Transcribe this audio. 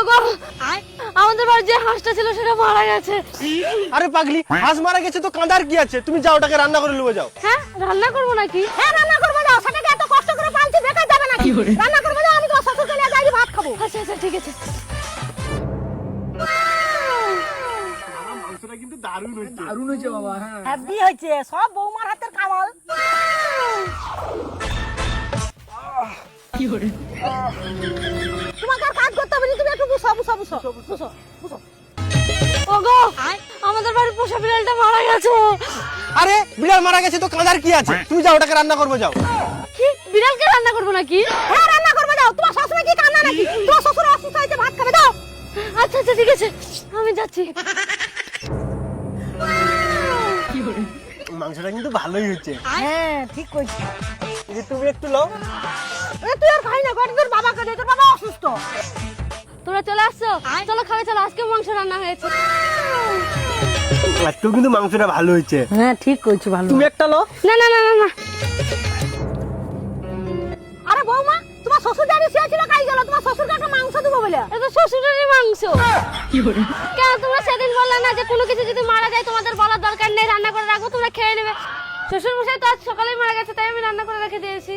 ওগো আমাদের বাড়ির যে হাঁসটা ছিল সেটা মারা গেছে। আরে পাগলি, হাঁস মারা গেছে তো কাঁদার কি আছে? তুমি যাও ওটাকে রান্না করে নিয়ে যাও। হ্যাঁ রান্না করবো নাকি? হ্যাঁ রান্না করবো যাও, সেটাকে এত কষ্ট করে পালছি বেকার যাবে নাকি? রান্না করবো যাও, আমি তোমার শ্বশুরকে নিয়ে যাই ভাত খাবো। আচ্ছা আচ্ছা ঠিক আছে। মাংসটা কিন্তু দারুণ হচ্ছে। হ্যাপি হয়েছে, সব বৌমার হাতের কামাল। তোমাকে আর কাজ করতে হবে না, তুমি একটু বুঝো বুঝো বুঝো বুঝো বুঝো। ওগো আমাদের বাড়ির পোষা বিড়ালটা মারা গেছে। আরে বিড়াল মারা গেছে তো কাঁদার কি আছে? তুমি যাও ওটাকে রান্না করবো যাও। কি বিড়ালকে রান্না করবো নাকি? হ্যাঁ রান্না করবো যাও, তোমার শ্বশুর কি কান্না নাকি? তোমার শ্বশুর অসুস্থ হয়েছে, ভাত খাবে যাও। আচ্ছা আচ্ছা ঠিক আছে আমি যাচ্ছি। মাংসটা কিন্তু ভালোই হচ্ছে। হ্যাঁ ঠিক কইছিস। এই যে তুমি একটু লও। তুই আর খাই না, কটা তোর বাবাকে দে, তোর বাবা অসুস্থ। তোমরা চলে আসছো, চলো খাবে চলো, আজকে মাংস রান্না হয়েছে। আজকেও কিন্তু মাংসটা ভালো হয়েছে। হ্যাঁ ঠিক কইছিস, ভালো। তুমি একটা লও। না না না না না আরে বৌমা, তোমার শ্বশুর জানি শুয়েছিল, খাই গেল, তোমার শ্বশুরকে একটা মাংস দেবো বলে। এটা শ্বশুরেরই মাংস। কেন তোমরা সেদিন বললে না যে কোনো কিছু যদি মারা যায় তোমাদের বলার দরকার নেই, রান্না করে রাখবো তোমরা খেয়ে নেবে? শ্বশুর মশাই তো আজ সকালেই মারা গেছে, তাই আমি রান্না করে রেখে দিয়েছি।